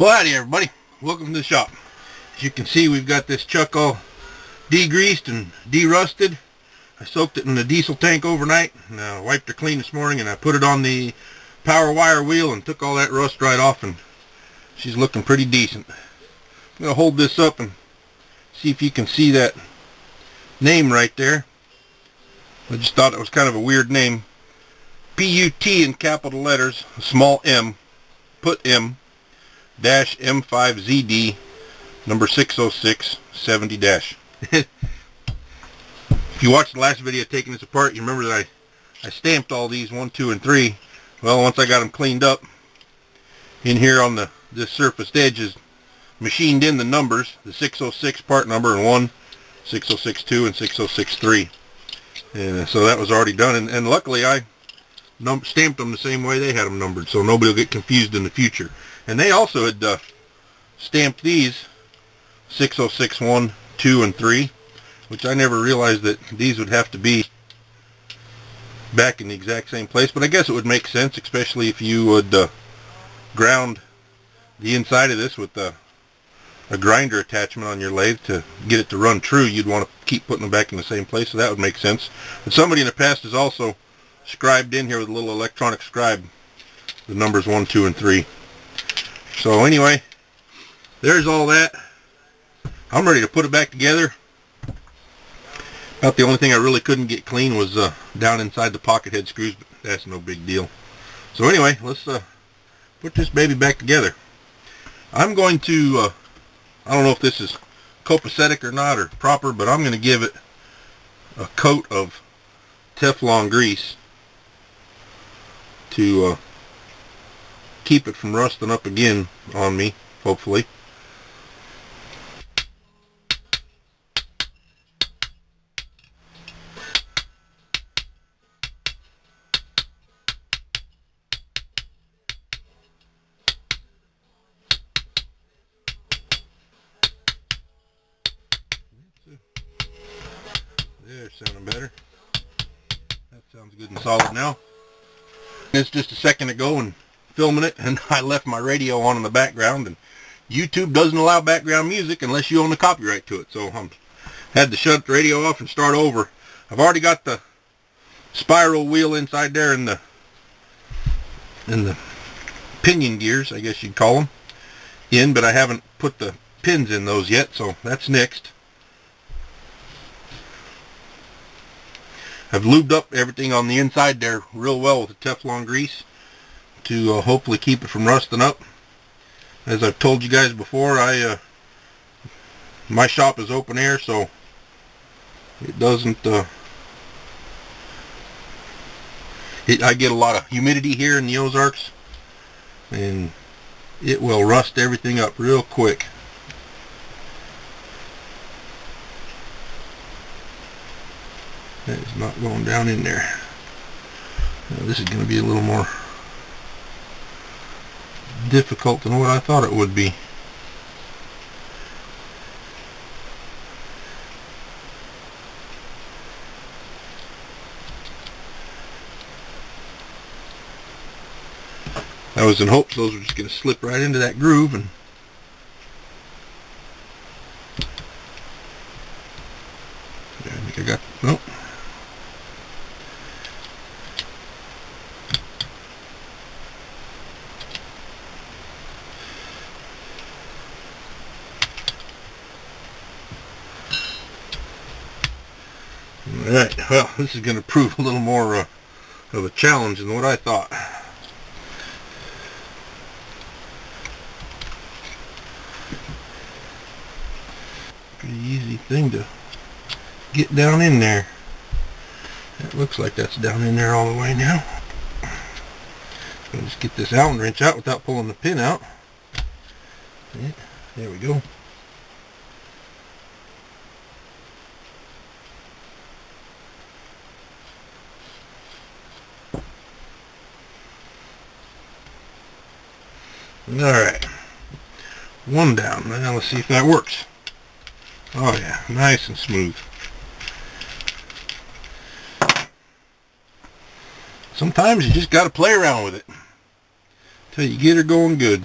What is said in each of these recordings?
Well, howdy everybody. Welcome to the shop. As you can see, we've got this chuck all degreased and derusted. I soaked it in the diesel tank overnight and wiped her clean this morning, and I put it on the power wire wheel and took all that rust right off, and she's looking pretty decent. I'm going to hold this up and see if you can see that name right there. I just thought it was kind of a weird name. PUT in capital letters, small m, PUTm, dash M5ZD, number 60670 dash. If you watched the last video taking this apart, you remember that I stamped all these 1, 2, and 3. Well, once I got them cleaned up, in here on this surfaced edge is machined in the numbers, the 606 part number, and 1, 6062, and 6063. And so that was already done, and luckily I stamped them the same way they had them numbered, so nobody will get confused in the future. And they also had stamped these 6061, 2, and 3, which I never realized that these would have to be back in the exact same place, but I guess it would make sense, especially if you would ground the inside of this with a grinder attachment on your lathe to get it to run true. You'd want to keep putting them back in the same place, so that would make sense. But somebody in the past has also scribed in here with a little electronic scribe the numbers 1, 2, and 3. So anyway, there's all that. I'm ready to put it back together. About the only thing I really couldn't get clean was down inside the pocket head screws, but that's no big deal. So anyway, let's put this baby back together. I'm going to, I don't know if this is copacetic or not, or proper, but I'm going to give it a coat of Teflon grease to keep it from rusting up again on me, hopefully. There, sounding better. That sounds good and solid now. It's just a second ago and filming it, and I left my radio on in the background, and YouTube doesn't allow background music unless you own the copyright to it, so I had to shut the radio off and start over. I've already got the spiral wheel inside there and the pinion gears, I guess you'd call them, in, but I haven't put the pins in those yet, so that's next. I've lubed up everything on the inside there real well with the Teflon grease to hopefully keep it from rusting up. As I've told you guys before, my shop is open air, so it doesn't I get a lot of humidity here in the Ozarks, and it will rust everything up real quick. That is not going down in there. Now, this is going to be a little more difficult than what I thought it would be. I was in hopes those were just going to slip right into that groove, and I think I got, nope. Alright, well, this is going to prove a little more of a challenge than what I thought. Pretty easy thing to get down in there. It looks like that's down in there all the way now. I'll just get this Allen wrench out without pulling the pin out. Yeah, there we go. Alright, one down. Now let's see if that works. Oh yeah, nice and smooth. Sometimes you just got to play around with it till you get her going good.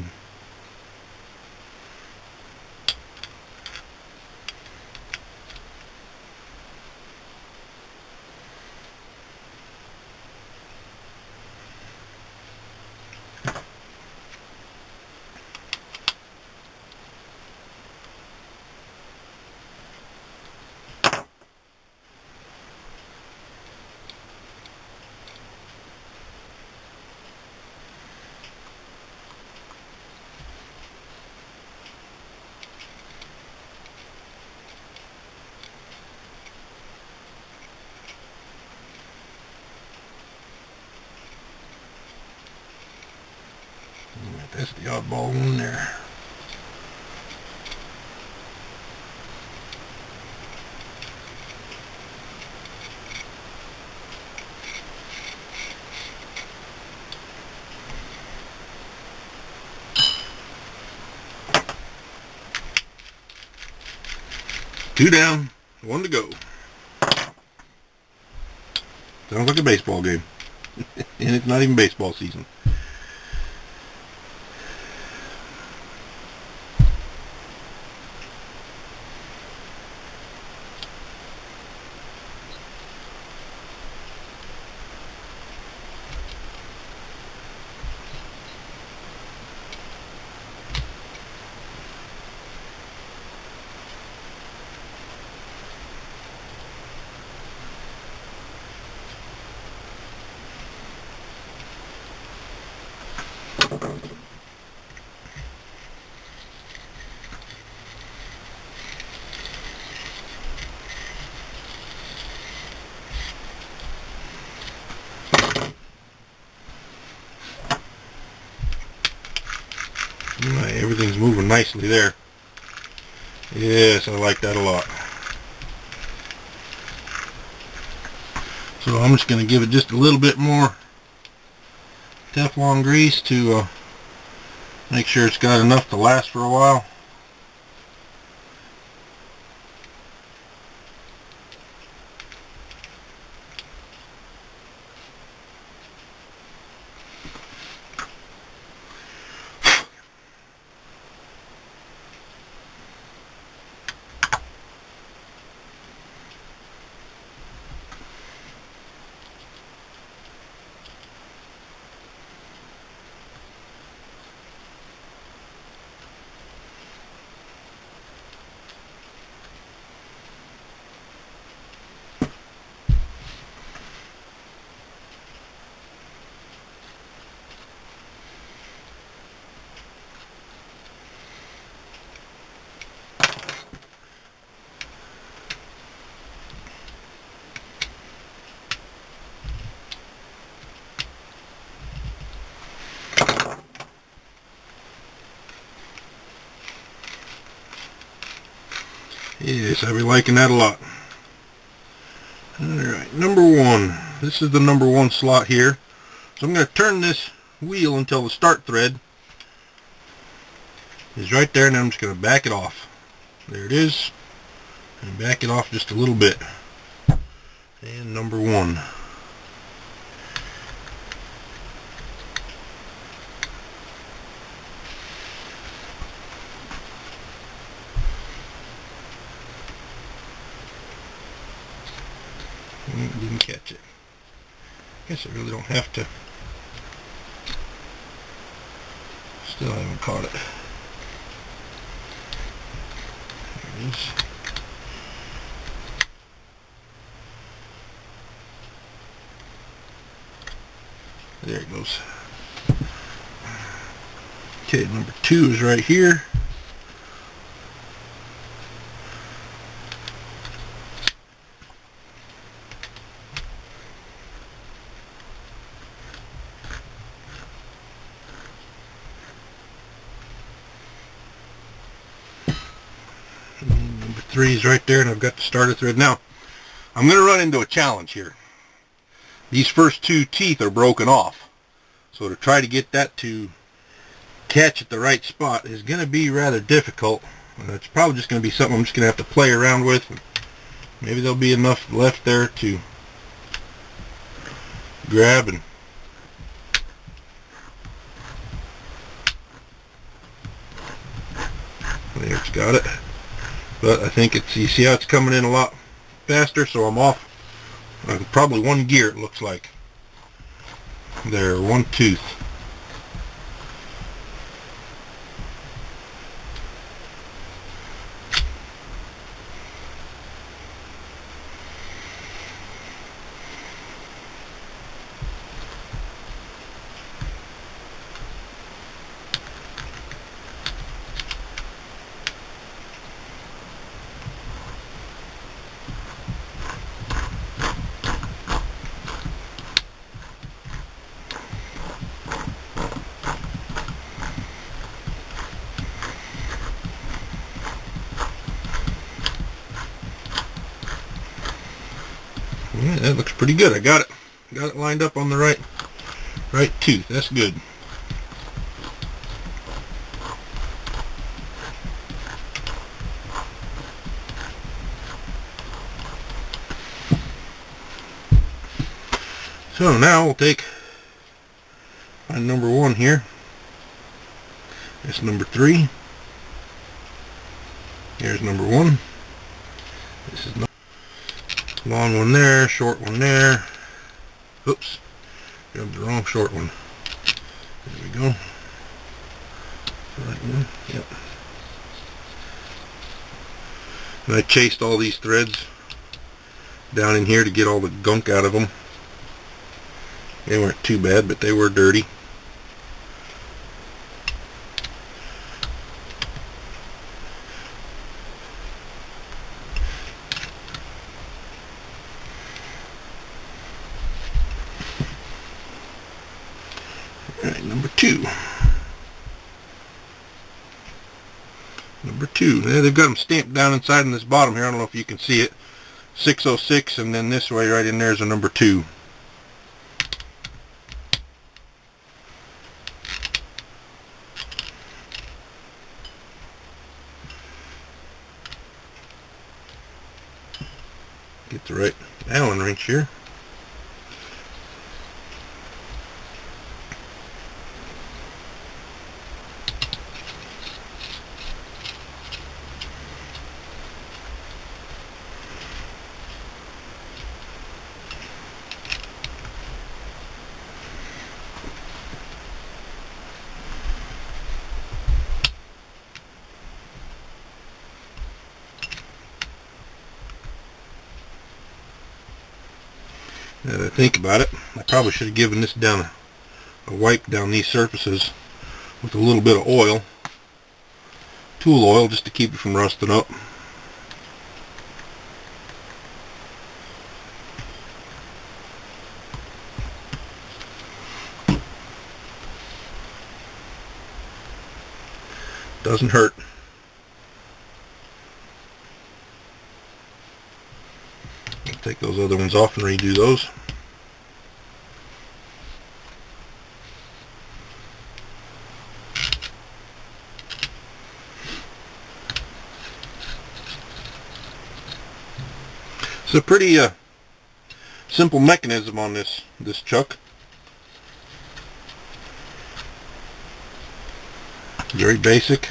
That's the oddball one there. Two down, one to go. Sounds like a baseball game. And it's not even baseball season. Everything's moving nicely there. Yes, I like that a lot. So I'm just going to give it just a little bit more Teflon grease to make sure it's got enough to last for a while. Yes, I'll be liking that a lot. Alright, number one. This is the number one slot here. So I'm going to turn this wheel until the start thread is right there, and then I'm just going to back it off. There it is. And back it off just a little bit. And number one. Didn't catch it. Guess I really don't have to. Still haven't caught it. There it is. There it goes. Okay, number two is right here. Number three is right there, and I've got the starter thread. Now, I'm going to run into a challenge here. These first two teeth are broken off. So to try to get that to catch at the right spot is going to be rather difficult. It's probably just going to be something I'm just going to have to play around with. Maybe there'll be enough left there to grab and there, it's got it. But I think it's, you see how it's coming in a lot faster, so I'm off probably one gear, it looks like. There, one tooth. That looks pretty good. I got it lined up on the right tooth. That's good. So now we'll take my number 1 here. That's number 3. Here's number 1. This is long one there, short one there. Oops, grabbed the wrong short one. There we go. Right one. Yep. And I chased all these threads down in here to get all the gunk out of them. They weren't too bad, but they were dirty. Alright, number 2. Number 2. Yeah, they've got them stamped down inside in this bottom here. I don't know if you can see it. 606, and then this way right in there is a number 2. Get the right Allen wrench here. Now that I think about it, I probably should have given this down a wipe down these surfaces with a little bit of oil, tool oil, just to keep it from rusting up. Doesn't hurt. I'll take those other ones off and redo those. It's a pretty simple mechanism on this chuck. Very basic.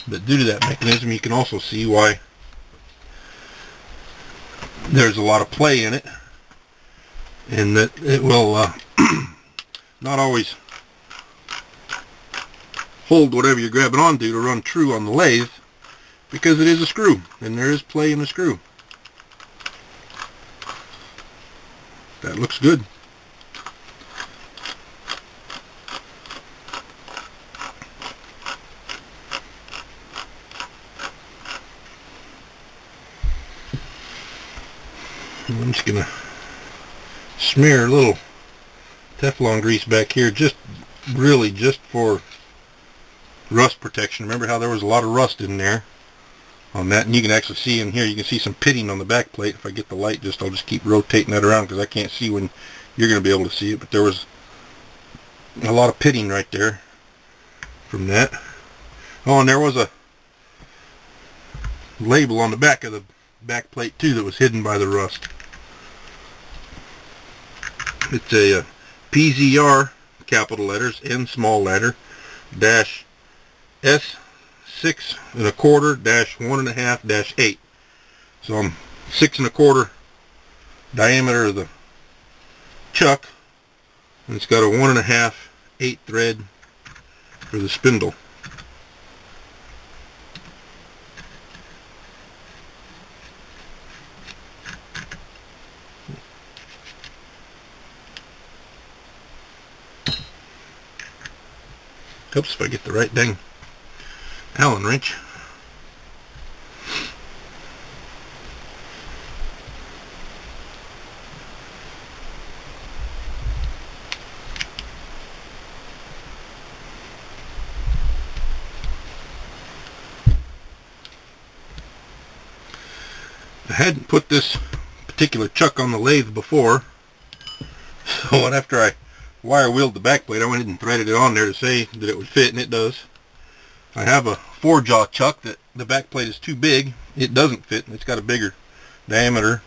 But due to that mechanism, you can also see why there's a lot of play in it, and that it will not always hold whatever you're grabbing onto to run true on the lathe, because it is a screw, and there is play in the screw. That looks good. I'm just gonna smear a little Teflon grease back here, just for rust protection. Remember how there was a lot of rust in there on that, and you can actually see in here, you can see some pitting on the back plate. If I get the light, I'll just keep rotating that around because I can't see when you're going to be able to see it, but there was a lot of pitting right there from that. Oh, and there was a label on the back of the back plate too that was hidden by the rust. It's a PZR, capital letters, N small letter, dash S 6 1/4 dash 1.5 dash 8. So I'm 6 1/4 diameter of the chuck, and it's got a 1.5 8 thread for the spindle. Oops, if I get the right dang Allen wrench. hadn't put this particular chuck on the lathe before, so after I wire wheeled the back plate, I went ahead and threaded it on there to say that it would fit, and it does. I have a 4-jaw chuck that the back plate is too big. It doesn't fit. It's got a bigger diameter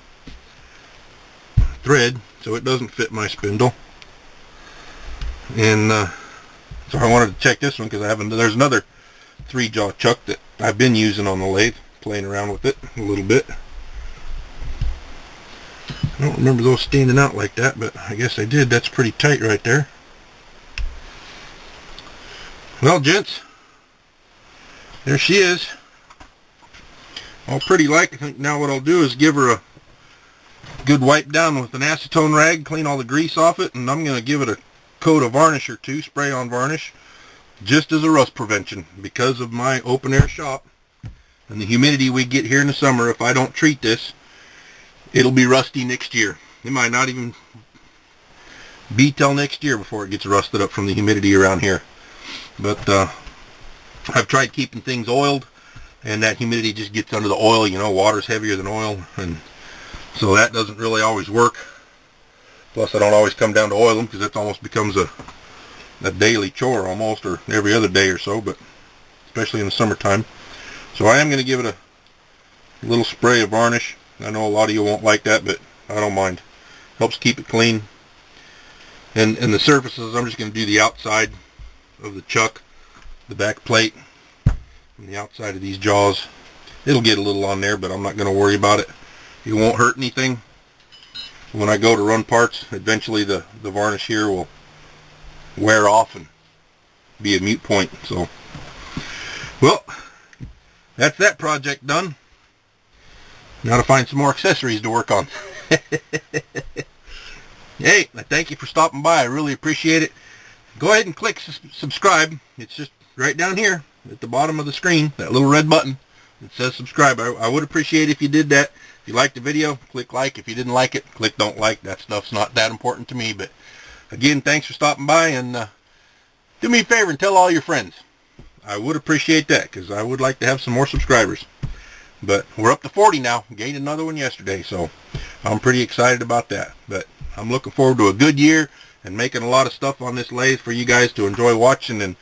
thread, so it doesn't fit my spindle. And so I wanted to check this one because there's another 3-jaw chuck that I've been using on the lathe, playing around with it a little bit. I don't remember those standing out like that, but I guess I did. That's pretty tight right there. Well, gents, there she is. All pretty like. I think now what I'll do is give her a good wipe down with an acetone rag, clean all the grease off it, and I'm going to give it a coat of varnish or two, spray on varnish, just as a rust prevention. Because of my open air shop and the humidity we get here in the summer, if I don't treat this, it'll be rusty next year. It might not even be till next year before it gets rusted up from the humidity around here. But I've tried keeping things oiled, and that humidity just gets under the oil. You know, water's heavier than oil, and so that doesn't really always work. Plus, I don't always come down to oil them because that almost becomes a daily chore almost, or every other day or so, but especially in the summertime. So I am going to give it a little spray of varnish. I know a lot of you won't like that, but I don't mind. Helps keep it clean. And the surfaces, I'm just going to do the outside of the chuck, the back plate, and the outside of these jaws. It'll get a little on there, but I'm not going to worry about it. It won't hurt anything. When I go to run parts, eventually the varnish here will wear off and be a moot point. So, well, that's that project done. Now to find some more accessories to work on. Hey, I thank you for stopping by. I really appreciate it. Go ahead and click subscribe. It's just right down here at the bottom of the screen, that little red button that says subscribe. I would appreciate it if you did that. If you liked the video, click like. If you didn't like it, click don't like. That stuff's not that important to me. But again, thanks for stopping by, and do me a favor and tell all your friends. I would appreciate that because I would like to have some more subscribers. But we're up to 40 now. Gained another one yesterday, so I'm pretty excited about that. But I'm looking forward to a good year and making a lot of stuff on this lathe for you guys to enjoy watching. And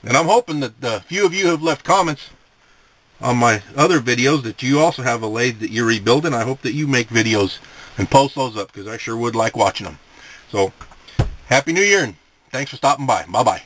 I'm hoping that a few of you have left comments on my other videos that you also have a lathe that you're rebuilding. I hope that you make videos and post those up because I sure would like watching them. So, Happy New Year, and thanks for stopping by. Bye-bye.